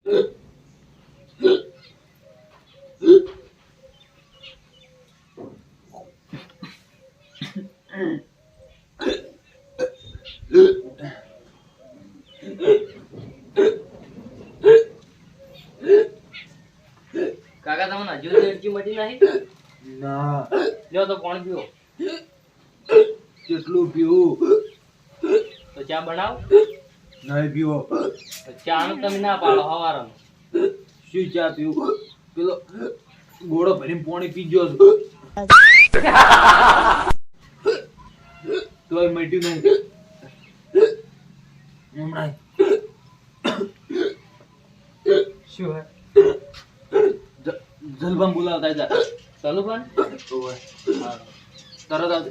કાકા તમને હજુ એલર્જી મટી નહીં? ના. લ્યો તો કોણ પીવો? કેટલું પીવું? તો ચા બનાવ. નહીં પીવો. ચા નું તમે ના પાડો હવારનો. શું ચા પીવું? પેલો ગોળો ભરીને પાણી પીજો તોય મટ્યું નહીં. હમણાં શું હે? જલબામ બોલાવતા હતા. ચાલુ પણ તરત આવજો.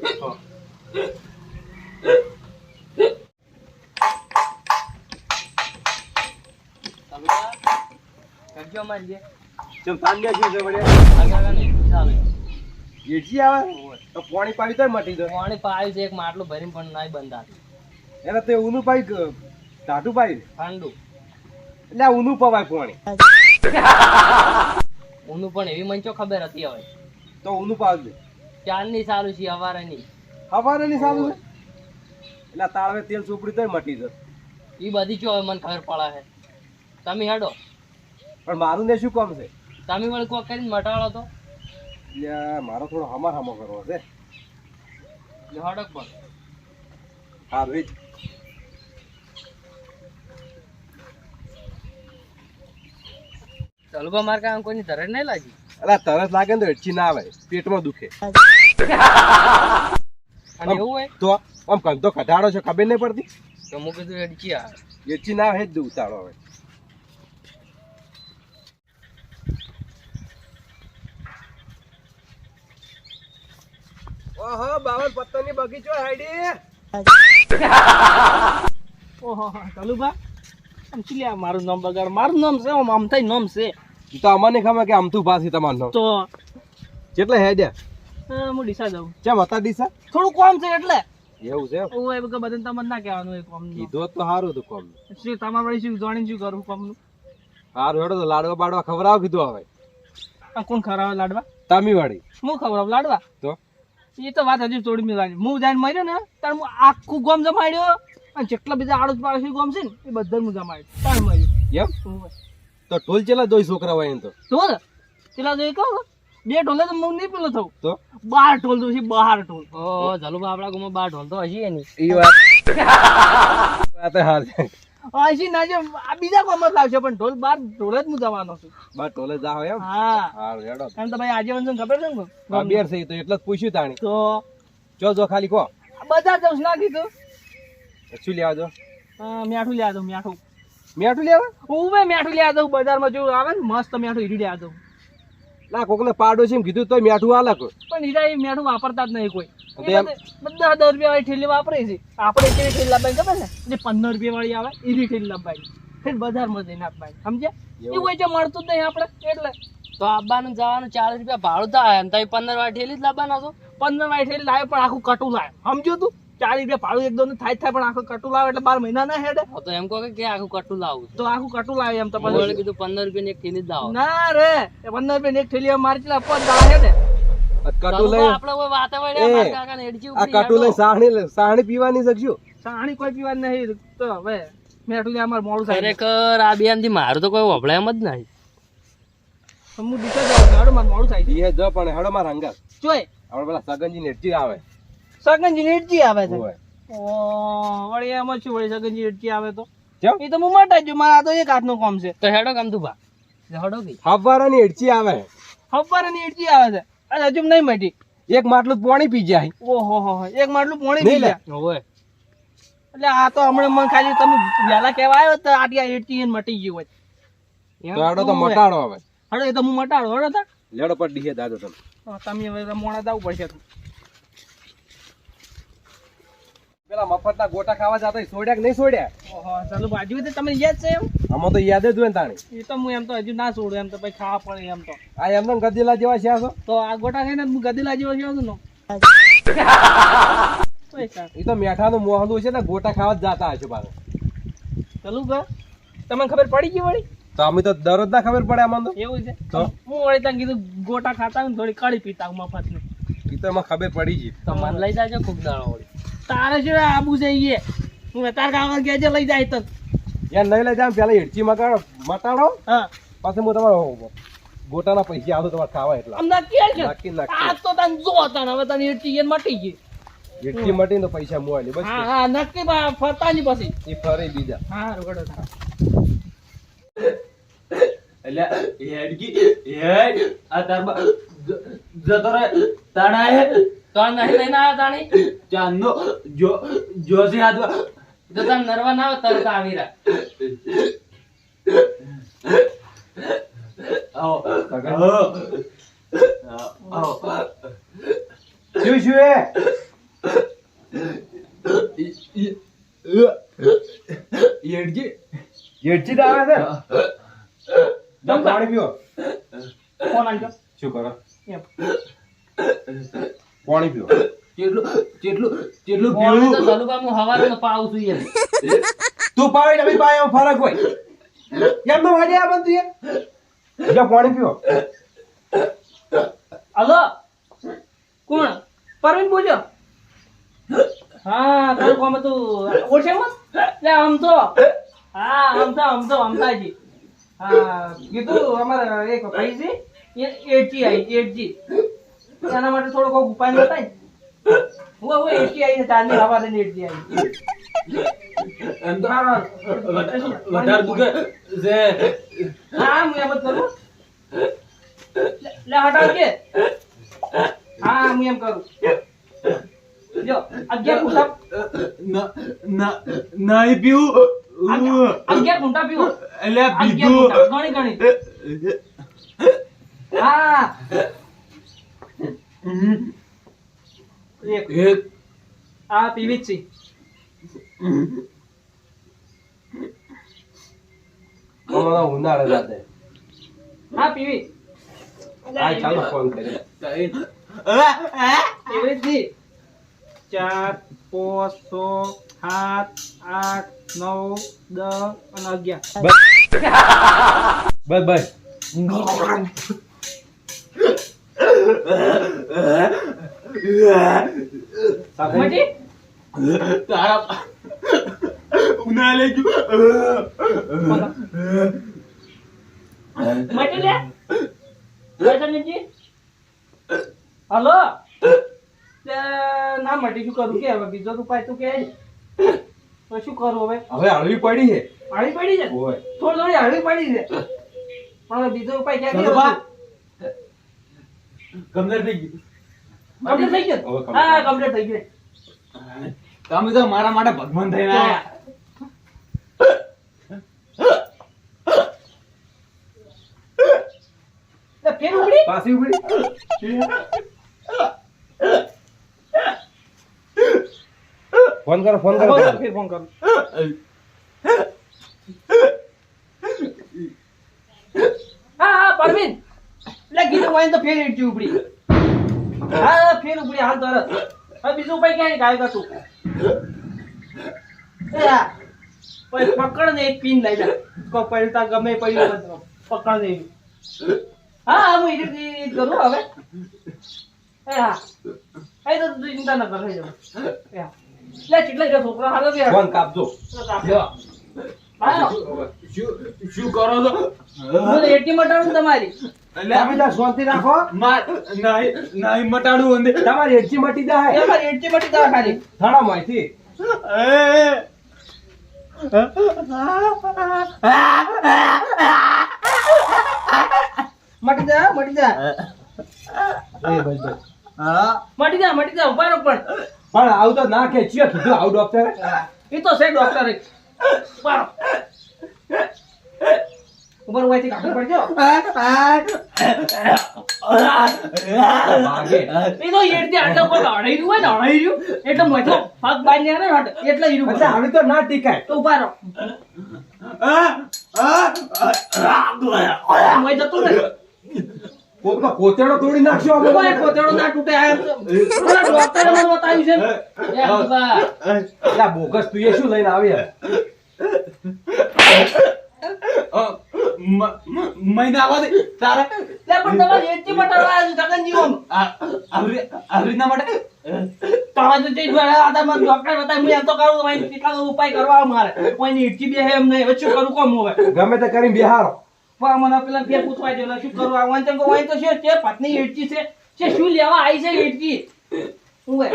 કરજો મારી ચમ તાંડ્યા શું છે વળ્યા? કાકા ને ચાલે એજી આવે તો પાણી પાવી તો મટી જાય. પાણી પાયું છે એક માટલું ભરીને પણ નાય બંધાતું. એને તે ઊનું પાઈ ટાટું પાઈ ઠંડુ એટલે આ ઊનું પવાય પાણી. ઊનું પણ એવી મંચો ખબર હતી હવે તો ઊનું પાવજે. ચાંદની ચાલુ છે હવારની. હવારે ની સારું છે એટલે તાળવે તેલ ચોપડી તોય મટી જાય. એ બધી ચો હવે મને ખબર પડે છે. તમે હેડો પણ મારું ને શું કામ છે? તમે વળી કોક કરીને મટાડો તો એટલે મારો થોડો હમાર હામો કરવો છે. હડક પણ હા ભાઈ ચાલુ માર કામ કોઈની ધરજ નહીં લાગી. અલા તરસ લાગે ને તો હેડચી ના આવે, પેટમાં દુખે. અને એવું હોય તો આમ કંધો કઢાડો છે ખબર નહીં પડતી? તો હું કીધું હેડચી આવે. હેડચી ના આવે જ દઉં ઉતાળો હવે. ઓહો 52 પત્તાની બગીચો હાઈડી. ઓહો ચાલુભા આમ ચીલ્યા મારું નામ બગાડ. મારું નામ છે આમ આમ થઈ નામ છે તો અમને ખબર કે આમતું પાસી તમારું નામ તો કેટલે હેડ્યા? હું ડીસા જાઉં. કેમ હતા ડીસા? થોડું કામ છે એટલે. એવું છે? ઓય બગા બદન તમને ના કહેવાનું એ કામ નું. કીધું તો સારું હતું કોમ. શું તમારે વળી શું જાણીને શું કરું કામ નું? સારું હેડો તો લાડવા બાડવા ખવડાવ કીધું હવે. આ કોણ ખરાવે લાડવા? તામી વાળી હું ખવડાવ લાડવા? તો એ તો વાત હજુ થોડી મેં લાગી. હું જાઈને મર્યો ને ત્યારે હું આખું ગામ જમાડ્યો અને જેટલા બીજા આડોશ પાડોશી ગામ છે ને એ બધા હું જમાડ્યો તાર મર્યો. એમ તો ઢોલ ચેલા દોઈ છોકરા હોય એમ તો પેલા જોઈ કહું બે ઢોલે તો હું નહીં પેલો થવું તો 12 ઢોલ તો છે 12 ઢોલ. ઓ ચાલુભા આપણા ગામમાં 12 ઢોલ તો હશે એની. ઈ વાત હાર છે. હજી ના જો આ બીજા ગામમાં લાવશે પણ ઢોલ 12 ઢોલ જ હું જવાનો છું. બા ઢોલે જાવ એમ? હા હારું હેડો. એમ તો ભાઈ આજીવન છે ખબર છે ને બેર છે ઈ તો એટલે જ પૂછ્યું તાણી. તો જો જો ખાલી કો બધા જઉં ના કીધું શું લેવા જો? મીઠું લેવા દઉં. મીઠું મેઠું લેવા? હું ભાઈ મીઠું લેવા દઉં. બજારમાં જો આવે ને મસ્ત મીઠું હીરી લેવા દઉં. ના કોકને પાડો છે એમ કીધું તો મેઠું આલક. પણ હીરા એ મીઠું વાપરતા જ નહીં કોઈ. તો એમ બધા 10 રૂપિયા વાળી ઠેલી વાપરે છે. આપણે કેવી ઠેલી લાવવાની ખબર ને જે 15 રૂપિયા વાળી આવે એવી ઠેલી લાવવાની. ફેર બજારમાં જઈને આપવાની. સમજ્યા? એવું હોય છે મળતું જ નહીં આપણે એટલે તો આવવાનું જવાનું 40 રૂપિયા ભાડું થાય અને તમે 15 વાળી ઠેલી જ લાવવાના છો. 15 વાળી ઠેલી લાવે પણ આખું કટું લાવે. સમજ્યો તું? 40 રૂપિયા ભાડું એકદમ થાય પણ આખું કટું લાવે એટલે 12 મહિના ના હેડે. તો એમ કહો કે આખું કટું લાવું તો આખું કટું લાવે એમ તો પછી કીધું 15 રૂપિયા એક ઠેલી જ લાવો. ના રે 15 રૂપિયા એક ઠેલી મારી ચલા 5 દાડા હેડે. કટુ લઈ આપણે કોઈ વાતે વળ્યા માર કાકા ને એડજી આ કટુ લઈ સાહણી પીવાની શકશું? સાહણી કોઈ પીવાની નહીં તો હવે મેઠું લે અમાર મોડું થાય. ખરેખર આ બેન થી મારું તો કોઈ વભળે એમ જ નહીં. હું દીકરા જાઉં હેડો માર મોડું થાય છે. એ જો પણ હેડો માર હંગાત જોય આપણે પેલા સગનજી નેટજી આવે. સગનજી નેટજી આવે છે? ઓય ઓ વળી એમ જ શું વળી સગનજી નેટજી આવે તો કેમ? એ તો હું મટા જ મારા તો એક હાથનું કામ છે. તો હેડો કામ તું ભા હેડો કે હવારાની હેડચી આવે. હવારાની નેટજી આવે છે અને હજુ નહીં મટી. એક માટલું પાણી પી જાય. ઓહો હો એક માટલું પાણી પી જાય. ઓય એટલે આ તો હમણાં મને ખાલી તમે વહેલા કહેવા આવ્યો તો આટલા હેડચી એને મટી ગયું હોય. તો હેડો તો મટાડો હવે. હેડો એ તો હું મટાડો હેડો તા લેડો પર દીહે દાદો તમે. તમે હવે મોડા જવું પડશે. પેલા મફતના ગોટા ખાવા જતા છોડ્યા કે નહીં છોડ્યા? ઓહો ચાલો બાજુ તો તમને યાદ છે એમ? આમાં તો યાદ જ હોય ને તાણી. એ તો હું એમ તો હજુ ના છોડું એમ તો પછી ખાવા પડે એમ તો. આ એમને ગદેલા જેવા છે છો? તો આ ગોટા ખાઈને હું ગદેલા જેવો થયો છું ને. એ તો મેઠાનું મોહલું છે ને ગોટા ખાવા જ જતા હશે પાછો. ચાલુ કા તમને ખબર પડી ગઈ વળી? તો અમે તો દરરોજ ના ખબર પડે આમાં તો એવું છે તો? હું વળી તને કીધું ગોટા ખાતા હોય ને થોડી કળી પીતા હું મફતની. ઈ તો એમાં ખબર પડી ગઈ. તો મને લઈ જાજો ખૂબ દાણો વળી. તારે શું આબુ જઈએ હું તાર કાકા ગેજે લઈ જાય તો. યાર નહીં લઈ જાવ પેલા હેડચી મટાડો હા પાછું હું તમારો ગોટાના પૈસા આવું તમારે ખાવા એટલા અમને કે છે નાખી નાખી. આ તો તને જો તને હવે તને એ ટીયન મટી ગઈ. હેડચી મટીને તો પૈસા મોવાલી બસ હા હા નક્કી ફરતા નહીં પછી. એ ફરી બીજા હા રોકડો થાય. એટલે હેડકી હેડ આ તારમાં જતો રે તાણા હે તો આ નહીં લઈને આવ્યા તાણી ચાંદનો જો જોશે હાથમાં જો તને નરવા ના આવે તરત આવી રહ્યા. આવો આવો શું શું એ હેડકી હેડચી તો આવે છે જાઓ પાણી પીવો ફોન આલજો શું કરો એમ. પાણી પીવો કેટલું ફોન તો પીવું જલુબા હું હવારનો પાઉં છું યાર. તું પાણી તમે પાય એમાં ફરક હોય એમ તો વાજે આ બંધ યાર જાઓ પાણી પીવો હલો કોણ પરવીન બોલ્યો હા તારું કોમ હતું ઓછેમાં લે આમ તો હા અમદાજી હા કીધું અમારે એક ભાઈ છે એ 8G એના માટે થોડો કોઈ ઉપાય બતાય હું 8G આવી છે ચાંદની હવારે 8G આવી એમ તો વધારે દુખે છે હા હું એમ જ કરું લે હટાવ કે હા હું એમ કરું જો 11 ફૂટા નહીં પીવું 11 ફૂટા પીવો એટલે 11 પીધું ફૂટા ગણી હા એક એક આ પીવી જ છે અમારા ઉનાળે જાતે હા પીવી આ ચાલો ફોન કરે પીવી જ છે 4 5 6 7 8 9 10 અને 11 બસ બસ મટી તારા ઉનાળે મટી લે વૈષ્ણવજી હલો તે ના મટી શું કરું કે હવે બીજો ઉપાય તું કે તો શું કરું હવે હવે હળવી પડી છે હળી પડી છે ઓય થોડી હળી પડી છે પણ હવે બીજો ઉપાય ક્યાં ધનુભા. કે કમદર થઈ ગયું કમ્પ્લીટ થઈ ગયો હવે complete. હા કમ્પ્લીટ થઈ ગયું તમે તો મારા માટે ભગવાન થઈને આયા લે ફેર ઉગડી પાછી ઉભી ફોન કરો ફોન ફેર ફોન કરું હા પરવીન લે કીધું હોય તો ફેર એટજી ઉપડી હા ફેર ઉપડી હાલ તરત હવે બીજું ઉપાય ક્યાં ગાય તું એ હા કોઈ પકડ ને એક પિન લઈ જા કોઈ પડતા ગમે પડ્યું બધું પકડ ને એવી. હા હું એ કરું હવે એ હા એ તો તું ચિંતા ન કર થઈ જાવ એ હા લે કેટલા છે છોકરા હાલો બે ફોન કાપજો લ્યો હા શું કરો છો હું એટી મટાડું તમારી એટલે તમે તાર શાંતિ રાખો નહીં મટાડું અંદર તમારી હેડચી મટી જાય તમારી એટી મટી દવા ખાલી થાળા માંથી મટી જા એ બસ બસ મટી જા ઉભા રહો પણ પણ આવું તો ના કે ચિયો કીધું આવું ડોક્ટર એ તો છે ડોક્ટર ઉભા રહો ઉભા રહો અહીંથી કાઢવું પડજો ભાગે એ તો એટથી આટલા કોઈ અડાઈ રહ્યું હોય ને અડાઈ રહ્યું એટલે મોટો પગ બાંધી આને હટ એટલે હીરું એટલે હવે તો ના ટીકાય તો ઉભા રહો મોય જતું ને કોકનો કોતેડો તોડી નાખશો અમે કોઈ કોતેડો ના તૂટે આ ડોક્ટરે મને બતાવ્યું છે એ અબ્બા બોગસ તું એ શું લઈને આવી મહિના આવવા દે તારે લે પણ તમારે એટી મટાડવા આવ્યા છો સગનજી ઓમ આવી રીતના માટે તમારે તો જે આધાર માં ડોક્ટર બતાય હું એમ તો કરું વાઈ કેટલા ઉપાય કરવા મારે કોઈની ઈટકી બે એમ નહીં હવે શું કરું કોમ હવે ગમે તે કરીને બિહારો પણ મને પેલા ફેર પૂછવા દે શું કરું આ વાંચન કો વાઈ તો છે પત્ની ઈટકી છે શું લેવા આવી છે ઈટકી હું હે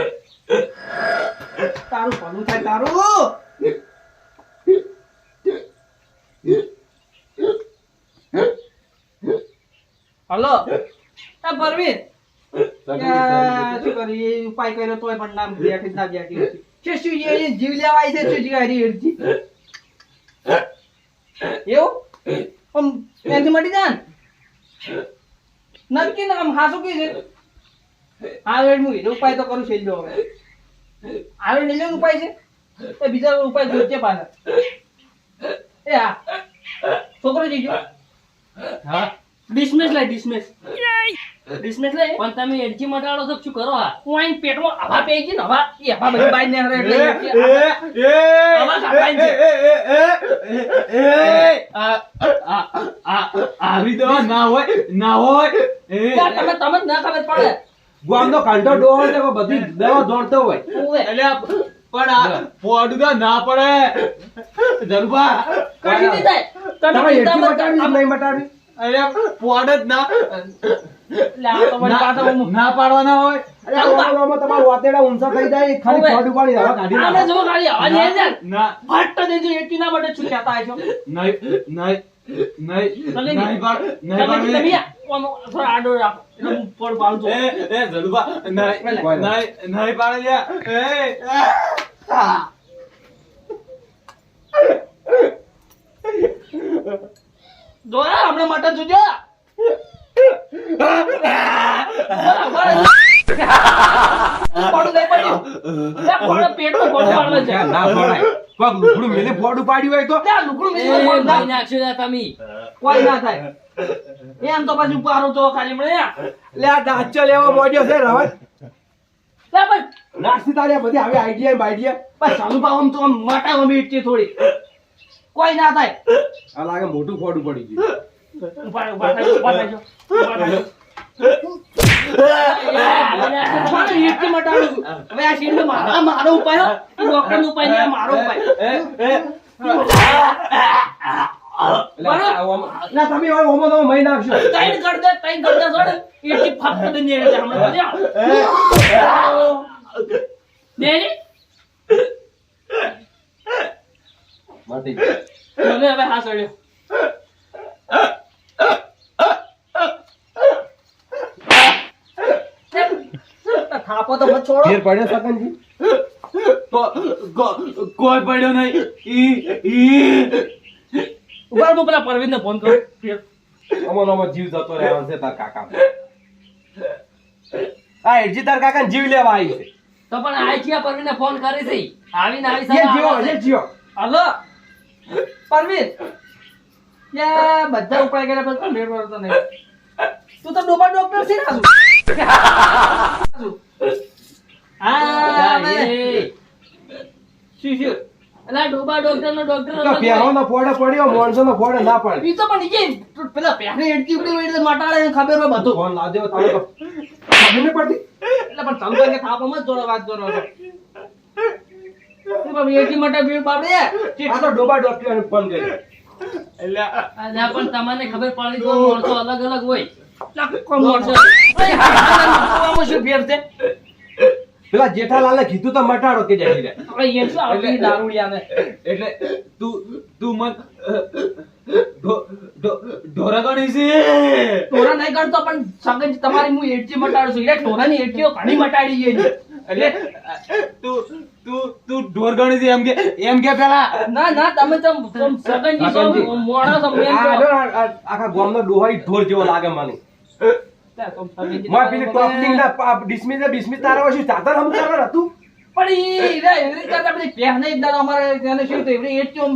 તારું ભલું થાય તારું હલો આ પરવીન શું કરી ઉપાય કર્યો તોય પણ નામ બેઠી ના બેઠી છે શું એ જીવ લેવા આવી છે શું જીવ હરી હેરજી એવું આમ ત્યાંથી મટી જા નક્કી ને આમ હાસું કી છે હા વેડ મુવી ઉપાય તો કરું છે જ હવે આવે ને લેવાનો ઉપાય છે એ બીજા ઉપાય જોજે પાછા એ હા છોકરો જઈજો હા ડિસમિસ લાય ડિસમિસ લાય પણ તમે એડજી મટાડો છો શું કરો આ હું આઈને પેટમાં હવા પેઈ ગઈ ને હવા એ હવા બધી બાઈ ને હરે એટલે આવાજ આપાય છે આવી દવા ના હોય યાર તમે જ ના ખબર પડે ગામનો કાંટો ડોહો છે કે બધી દવા દોડતો હોય ઓવે એટલે પણ આ પોડું ના પડે ધરુભા કઈ નહીં થાય તમે તમે એટી ચિંતા મત મટાડવી કર. નહીં મટાડવી અરે પોડ જ ના એટલે આ તો મારી પાસે હું- ના પાડવાના હોય અરે આમાં તમારા વાતેડા ઊંચા થઈ જાય ખાલી ઓવે. ફોડ ઉપાડી હવા કાઢી આને નાખો. જો ખાલી હવા લે છે ના ફટ દેજો એટી ના માટે શું કહેતા હશો નહીં પાડ તમે આમ થોડા આડો રાખો એટલે હું પડ પાડું છું. એ ધરુભા નહીં પાડે લ્યા જો હમણાં માટે જોજો પડું નહીં પડ્યું. લે, પડે પેટમાં પડું પાડવે છે. ના પડાય કોક લુગડું મેલે ફોડ ઉપાડ્યું હોય તો લે, લુગડું મેલીને ફોડ નાખ. નાખશો તમે કોઈ ના થાય એમ તો પાછું પારું તો ખાલી મળે લે આ ડાચો લેવા મોડ્યો છે રવત લે બસ નાસ્તી તારે બધી આવી આઈડિયા બાઈડિયા બસ ચાલુ પાવમ તો આમ માટા મમ્મી ઇટકી થોડી કોઈ ના થાય આ લાગે મોટું ફોડ પડી ગયું ઉભા થાજો, ઉભા થાજો, ઉભા થાજો. મારે ઇટકી મટાડું છું. હવે આ શીંડો મારો ઉપાય હો. એ ડોક્ટરનો ઉપાય નહીં, આ મારો ઉપાય. ના તમે હવે ઓમો તો મહી નાખશો ત્રણ કર દે છોડ. ઇટકી ફક્ત દઈને એટલે હમણાં બધે. દેની? માટી ગયો. મને હવે હા સડ્યો. થાપો તો મત છોડો. ફેર પડ્યો સકનજી કોઈ પડ્યો નહીં ઉભા હું પેલા પરવીનને ફોન કરું. ઓમો નો જીવ જતો રહેવાનો છે તાર કાકા આ એડજી તાર કાકા જીવ લેવા આવી છે તો પણ આઈથિયા પરવીને ફોન કરી હતી આવીને આવી એ જીવો સલાહ એ જીવો હલો પરવીન યા બધા ઉપાય કર્યા પણ કોઈ મેળ પડતો નહીં. તું તો ડોબા ડોક્ટર છે ને આજુ. હા હવે શું એલા ડોબા ડોક્ટર નો તો પહેરોનો ફોડે પડ્યો મોણસોનો ફોડે ના પડે ઈ તો પણ નીચે પેલા પહેરી એટકી ઉપડી હોય એટલે મટાડે એને ખબર હોય બધું. ફોન લાવ દેવો તારે તો ખબર નહીં પડતી એટલે પણ તમે કે થાપામાં જ જોડે વાત કરો છો. તું બાબી એટી માટે ભીડ બાબડે આ તો ડોબા ડોક્ટરને ફોન કર્યો એટલે પણ તમને ખબર પડી તો માણસો અલગ અલગ હોય કોમ મોરશે. આમાં શું ફેર છે? પેલા જેઠાલાલને કીધું તો મટાડો કે જાય રે હવે એ શું આવતી દારૂડિયાને? એટલે તું મત ઢોરા ગણી છે ટોરા નહીં કરતો પણ સગન તમારી હું એટકી મટાડું છું. એટલે ટોરાની એટકીઓ ઘણી મટાડી છે. એટલે તું ઢોર ગણી છે એમ કે પેલા ના ના તમે તો સગનજી છો મોડા છો મેં આ તો. જો આખા ગામનો ડોહાઈ ઢોર જેવો લાગે મને પેલી ટોપલિંગ ના ડિસમિસ તારા શું ચાદર હમ કરવા હતું પણ ઈ રે એવી રીતે આપણે પહેને એક દાડો અમારે તેને શું થયું એવી એટકીઓ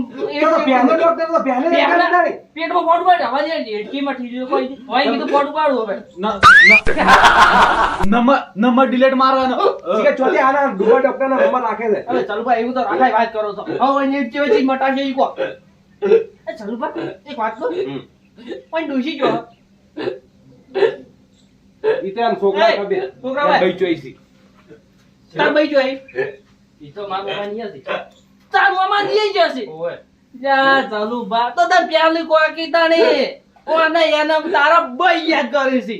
તો પહેલો ડોક્ટર તો પહેલે પહેલા પેટમાં ફોડ પડે હવે જે એટકીમાં ઠીક કોઈ નહીં. હોય કીધું ફોડ પાડું હવે. નંબર ડિલીટ મારવાનો કે ચોથી આના ડોબા ડોક્ટરના નંબર રાખે છે હવે ચલુભાઈ એવું તો રાખાય વાત કરો છો. હવે એની એટકી હોય છે ઈ મટાડશે ઈ કો. એ ચલુભાઈ એક વાત કહું. પણ ડૂસી જો ઈ તો આમ છોકરા એ, ખબર છોકરા ભાઈ. ભાઈ ચોઈસી તાર ભાઈ જો ઈ તો મારા મામાની હતી. તાર મામા જઈ જશે ઓવે. જા ચાલુ બા તો તાર પ્યાલી કોઈ કીધા નહીં કોને એને તારા ભાઈ યાદ કરે છે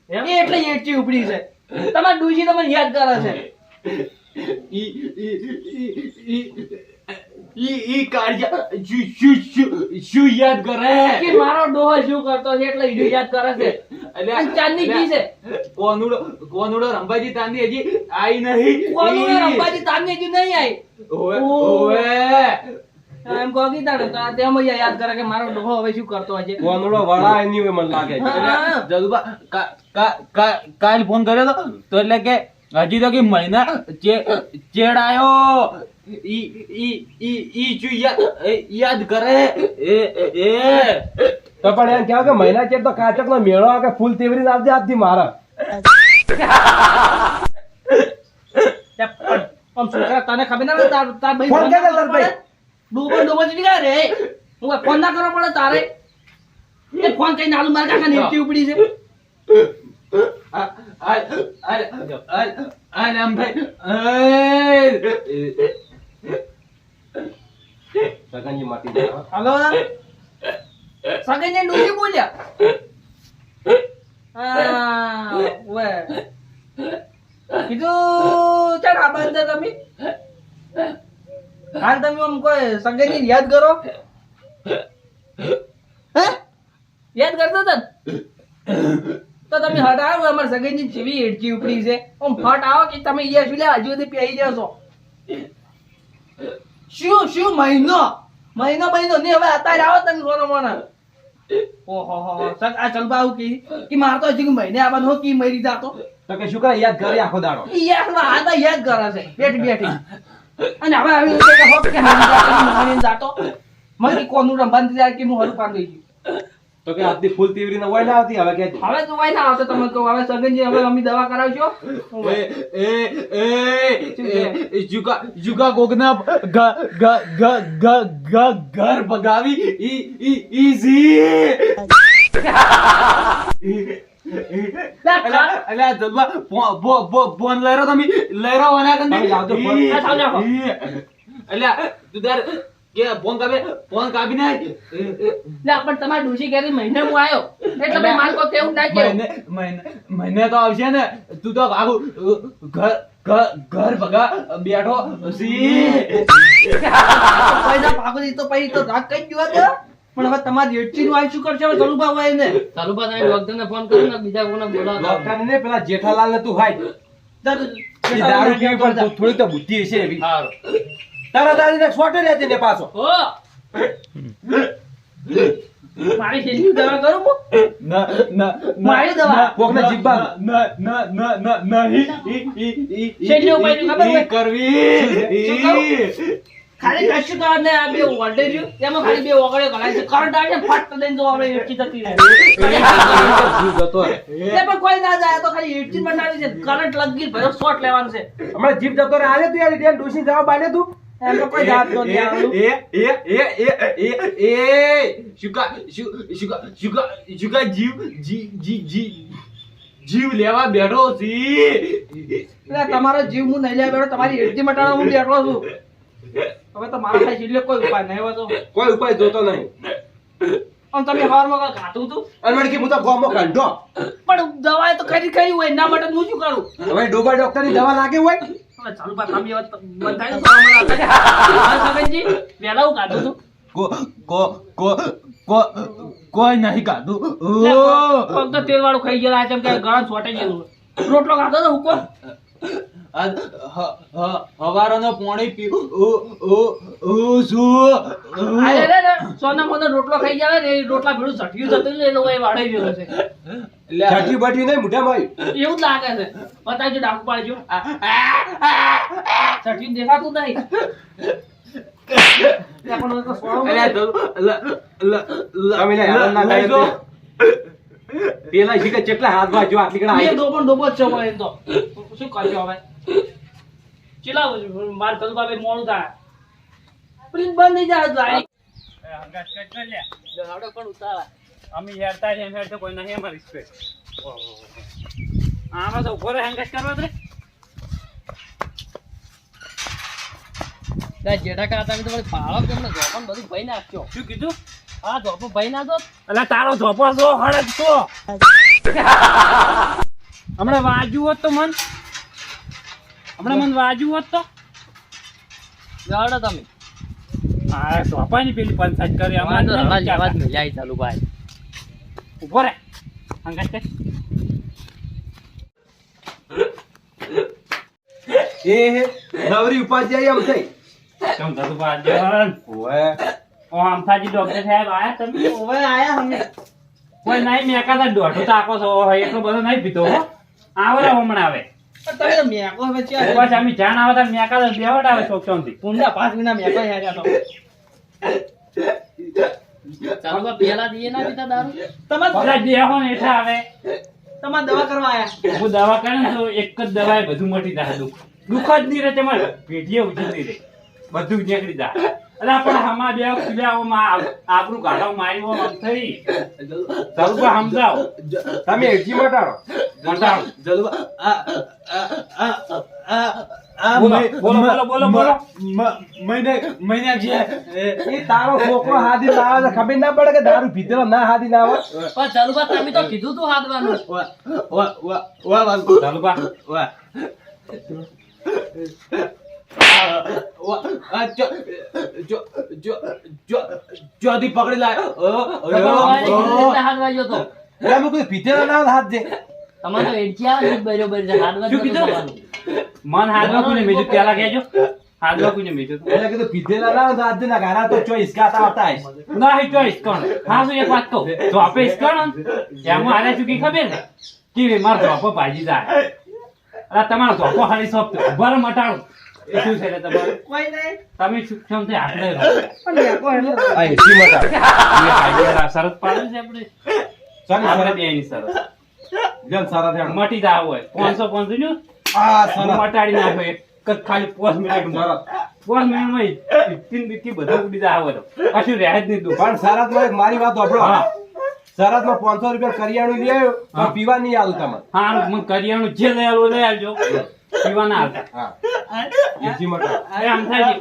એમ? એટલે એટકી ઉપડી છે તમાર ડૂસી તમને યાદ કરે છે ઈ કાળિયા શું યાદ કરે કે મારો ડોહો શું કરતો છે એટલે ઈડું યાદ કરે છે અને ચાંદની કી છે કોનુડો રંભાજી તાંદી હજી આઈ નહીં કોનું રંબાજી તાંદની કી નહીં આવી ઓવે ઓવે. ઓવે એમ કહો કીધા ને તો આ તેમ જ યાદ કરે કે મારો ડોહો હવે શું કરતો હશે કોનડો વળા એની હોય મને લાગે છે હા. જલુબા કાલ ફોન કર્યો તો એટલે કે હજી તો કે મહિના ચેડાયો ઈ શું યાદ કરે એ તો પણ એમ કહેવાય કે મહિના ચેર તો કાચક નો મેળો આવે કે ફૂલ તેવરી આપજે આપતી મારા આમ છોકરા તને ખબર ના પડે તાર ભાઈ ફોન કરે તાર ભાઈ. ડૂબો જ નીકળે રે હું ફોન ના કરવો પડે તારે એ ફોન કઈ નાલું મારા કાકા ને એટલી ઉપડી છે સગનજી માટી જાય. હલો સગઈને ડૂસી બોલ્યા હા ઓએ કીધું ચાલ આ બંધ તમે હાલ તમે આમ કોઈ સગઈને યાદ કરો હે યાદ કરતો તન તો તમે હટાવો અમાર સગઈની જેવી હેડકી ઉપડી છે આમ ફટ આવો કે તમે અહીંયા શું લે હજુ સુધી પેઈ જશો શું મહિનો ને હવે અત્યારે આવો તને રોનો મોના ઓહો હો આ ચલબા આવું કે માર તો હજી મહિને આવવાનો હો કી મરી જાતો તો કે શું કરે યાદ કરે આખો દાડો યાદ કરે છે બેઠી અને હવે આવી રીતે કે હોપ કે મરી જાતો મરી કોનું રંબાન જાય કે હું હરું પાન દઈ તો કે આજથી ફૂલ તેવરી ના હોય ના આવતી હવે કે હવે તો વાય ના આવતો તમે કહો હવે સગનજી હવે અમે દવા કરાવશો જુગા કોકના ઘર ભગાવી ઈઝી ફોન લઈ રહ્યો તમે લઈ રહ્યો તમે જાઓ તો ફોન. એટલે તું તાર કે ફોન કાપી નાખ પણ તમારે ડૂસી કરી મહિને હું આવ્યો એટલે ભાઈ મારે કોઈ કેવું ના કેવું મહિને તો આવશે ને તું તો આખું ઘર ભગા બેઠો પૈસા ભાગો તો પછી તો રાગ કઈ ગયો હતો પણ હવે તમારી એટકી નું શું કરશે હવે ચલુભા હોય ને ચાલુબા તમે ડોક્ટરને ફોન કરો ને બીજા કોને બોલાવો ડોક્ટર ને પેલા જેઠાલાલ ને તું હાય એ દારૂ પીવી પણ થોડી તો બુદ્ધિ હશે એવી સારું તારા દાદી ને છોટે રહેતી ને પાછો ઓ મારી છેલ્લી દવા કરું હું મારી દવા કોકને જીબ્બા છેલ્લી ઉપાય ખબર હોય? કરવી ખાલી કશું કર ને આ બે વોલ્ટેજ એમાં ખાલી બે ઓગળે ગળાય છે કરંટ આવે છે ફટ દઈને જો આપણે એટકી જતી રહે જીવ જતો રહે. એ પણ કોઈ ના જાય તો ખાલી એટકી બનાવી છે કરંટ લગી ભરો શોટ લેવાનું છે હમણાં જીભ જતો રહે આલે તું યાર ડેન ડોસી જવાબ આલે તું એમ તો કોઈ જાત તો નહીં આવડું જીવ લેવા બેઠો છી એટલે તમારો જીવ હું નહીં લેવા બેઠો તમારી એટકી મટાડવા હું બેઠો છું હવે તો મારા ખાઈ છેલ્લે કોઈ ઉપાય નહીં હોતો કોઈ ઉપાય જોતો નહીં આમ તમે હવારમાં કાંઈ ખાધું હતું અને મને કે હું તો ગોમો કાઢો પણ દવા તો ખરી હોય એના માટે હું શું કરું હવે ડોબા ડોક્ટર ની દવા લાગે હોય હવે ચાલુ પા તમે હવે બંધાઈ દો સગનજી વહેલા હું ખાધું હતું કોઈ નહીં કાઢું પગ તો તેલ વાળું ખાઈ ગયેલા છે એમ કે ગળા છોટે ગયેલું રોટલો ખાધો તો હુકો હવારનો પાણી પીવું અરે રે રે સોના મોનો રોટલો ખાઈ ગયા ને એ રોટલા ભેળું ઝટક્યું જતું ને એ લોકો એ વાળાઈ ગયેલો છે છાટી બાટી નહીં મોઢામાં આવી. એવું જ લાગે છે બતાવજો ડાકુ પાડજો ઝટક્યું દેખાતું નહીં ત્યાં પણ તો સોળો તમે લે હેરાન ના થાય એટલે. પેલા શીખે કેટલા હાથ વાગ્યો આટલી કડા બે આવી. ડોબો જ છે પણ એમ તો શું કરજો હવે ચીલા માર કદુ બાબે મોડું થાય પ્લીઝ બંધ થઈ જાય ગાડી હંગાત કર લે. જો હાડો પણ ઉતારા. અમે હેરતા છે, એમ હેરતા કોઈ નહીં અમારી સ્પેસ. આમાં તો ઉભો રહે હંગાત કરવા દે. ત્યાં જેઠા કાકા તમે તમારે પાળો કે હમણાં જોપણ બધું ભાઈ નાખજો. શું કીધું? હા જોપણ ભાઈ ના દો. એટલે તારો ધોપો જો હળદ તો હમણાં વાજુ હોત તો મન વાજુ હોત તો જાડો તમે. હા ધોપાની પેલી પંચાયત કરી અમારે તો રડા અમારે જેવા જ મજા ચાલુ ભાઈ. ઉભો રહે હંગાત કર. એ નવરી ઉપાધ્યાય એમ થઈ કેમ થતું બાજન? ઓએ ઓ આમથાજી ડોક્ટર સાહેબ આયા તમે? ઓવે આયા અમે. કોઈ નહીં મેકાતા દોઢો તાકો છો એટલો બધો નહીં પીતો હો. આવે રે હમણાં આવે પણ તમે તો મેકો હવે ચાલ. બસ અમે જાણ આવે તો મેકાતા બેવટ આવે ચોકચોમથી. પુંડા 5 મહિના મેકો હેર્યા તો. ચાલુ બા પેલા દીએ ના પીતા દારૂ. તમાર બધા દેહો ને એઠા આવે. તમાર દવા કરવા આયા. હું દવા કરે ને તો એક જ દવાએ બધું મટી જાય. દુઃખ જ નહીં રહે તમારે પેઢીએ ઉજળી નહીં રહે બધું જ નીકળી જાય. એટલે પણ હમા બે ખુલ્યાઓમાં આપણું ગાઢો માર્યો આમ થઈ ચાલુ સમજાવો તમે એજી મટાડો મટાડો. જલવા બોલો. મહિને જે એ તારો છોકરો હાદી ના આવે તો ખબર ના પડે કે દારૂ પીધેલો ના હાદી ના આવે પણ ચાલુ બા તમે તો કીધું તું હાદવાનું. ચાલુ બા ચોથી પકડી લાયો હાદવા ગયો તો. એમ કોઈ પીધેલો ના આવે હાથ દે તમારે તો એડકી આવે ને બરોબર છે. હાદવા શું કીધું? મન હાથમાં કોઈને મેજું પેલા કહેજો. હાથમાં કોઈને મેજું એટલે કીધું પીધેલા ના આવે તો હાથ દે ના ગારા તો ચોઈસ ગાતા આવતા હશે. નહીં ચોઈસ કોણ હા શું એક વાત કહું તો આપે કોણ એમાં હારે ચૂકી ખબર ને કે મારો ધોપો ભાજી જાય. અરે તમારો ધોપો હારી સોંપતો બરાબર મટાડું એ શું છે રે તમારું? કોઈ નહીં. તમે સૂક્ષ્મ થી હાથલે રહો. પણ મેકો એટલે આ એજી મટાડો એ કાયદેસર શરત પાડે છે આપણે ચાલી આપણે ફરજ બેયની શરત જલ સારા થયા મટી જાવ હોય 500 નું આ હું સારા મટાડી નાખો એક જ ખાલી 5 મિનિટમાં 5 મિનિટમાં ઇતિન બીતી બધા ઉડી જાવ હોય તો કશું રહે જ નહીં તું પણ શરતમાં એક મારી વાત સાંભળો હા. શરતમાં 500 રૂપિયા કરિયાણું લઈ આવ્યો હા. પણ પીવા નહીં આલું તમને હા મને કરિયાણું જે લઈ આવો લઈ આવજો પીવા ના આવતા હા એજી મટાડો એમ થાય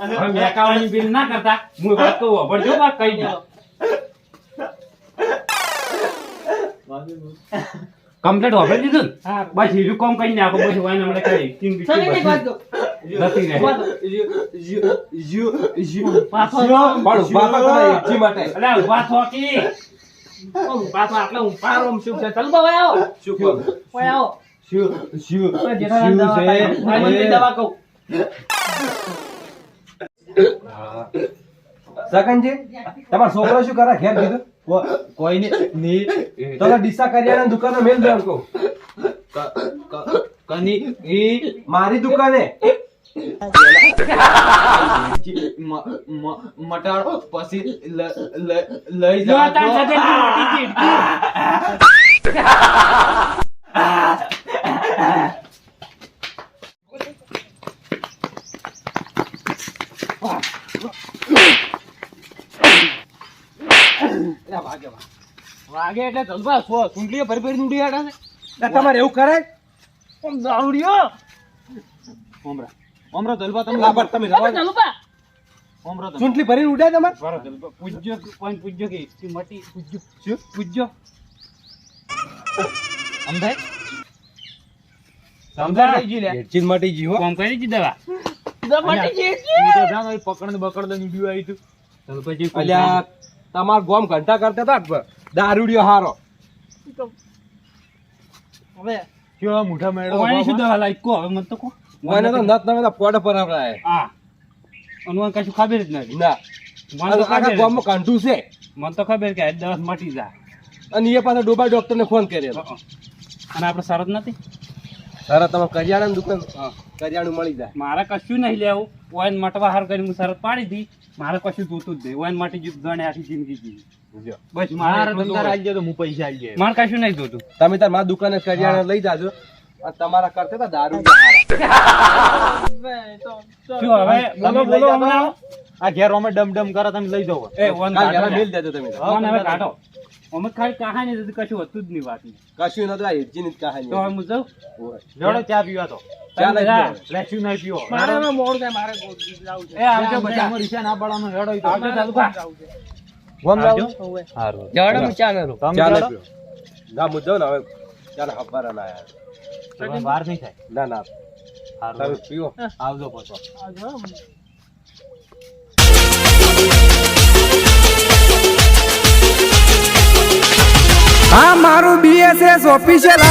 હવે મેકાવાની બિલ ના કરતા હું વાત કહું ભરજો વાત કહી દો કમ્પ્લીટ વાપરી દીધું ને? હા. બસ હીરું કામ કરી નાખો પછી વાઈને હમણાં કરી કિંગ બીટી સની એક વાત કહું. નથી રહે ઉભા થો. પાછો પણ ઉભા તો કરો એજી માટે અલ્યા ઉભા થો કી ઉભા થો. આપણે ઉભા રહો. શું છે? ચાલુ બા ભાઈ આવો. શું કહો ભાઈ આવો. શું જેઠાલાલ દવા ખાય. ભાઈ મને દવા કહું. સગનજી તમારો છોકરો શું કરે ઘેર કીધું કોઈ નહીં તમે ડીસા કરિયાણા દુકાને મેલ દે કહું મારી દુકાને મટાડો પછી લઈ જો તાર સાથે મોટી ચીડ વાગે એટલે જલવા સુંટલીઓ ભરી ભરી ઉડી આડા છે. તમારે એવું કરાય આમ દારૂડિયો. ઓમરો દલબા તમે લાભ તમે આપણે ચાલુ બા. ચૂંટલી ભરીને ઉડ્યા તમારે પૂજ્યો કોણ પૂજ્યો કે મટી પૂજ્યો શું પૂજ્યો સમજાય સમજાય ચીજ મટી જી હો કોમ કરી જી દવા દવાટી છે. પકડ બકડ દે વિડિયો આવી તું ચાલ પછી અલ્યા તમાર ગોમ ઘંટા કરતા હતા દારૂડિયો હારો હવે કેવા મોઢા મેળો કોણ શું દવા લાઈ કો હવે મત તો કો મને તો નત નવે પોડ પર આવરાય હા અનુવાન કશું ખબર જ નથી ના મને તો આખા ખબર ગોમમાં કાંઠું છે મને તો ખબર કે આ દવા મટી જાય અને એ પાછો ડોબા ડોક્ટરને ફોન કર્યો અને આપણે શરત નથી તારા તમે કરિયાણાની દુકાન કરિયાણું મળી જાય મારે કશું નહીં લેવું ઓયન મટવા હાર કરીને હું શરત પાડી દી મારે કશું જોતું જ નહીં ઓયન માટે ગણે આખી જિંદગી જીવી બસ મારે તો હું પૈસા આલી મારે કશું નહીં જોતું તમે તાર મારા દુકાને કરિયાણા લઈ જાજો અને તમારા કરતા તો દારૂ હારા. શું હવે બોલો બોલો હમણાં આ ઘેર અમે ડમ ડમ કરે તમે લઈ જાઓ એ વન કાલ ઘરે કાઢો મેલ દેજો તમે તો. વન હવે કાઢો અમે ખાલી કહાની નથી, કશું હતું જ નહીં વાત કશું નતું આ હિરજીની જ કહાની તો હવે હું જાઉં ઓય. જોડે ચા પીવા તો ચા લઈ બધા. જાઓ. લેચ્યું નહીં પીવો મારે હવે મોડું થાય, મારે ગોળ લાવવું છે. એ આવજો બધા અમારી ઈચ્છા ના પાડવાનું હેડો ઈ તો. આવજો ચાલુભા. જાવું છે. ગોમ આવજો. જાઓ? હોવે. હારું. જવાડો હું ચા મેલું. તમે ચા લઈ જાઓ? પીવો. ના હું જાઉં ને હવે ચાલ હવારે ના યાર. તમારે વાર નહીં થાય ના ના હારું. તમે પીવો. આવજો પછી આવજો હો. આ મારું BSS ઓફિશિયલ.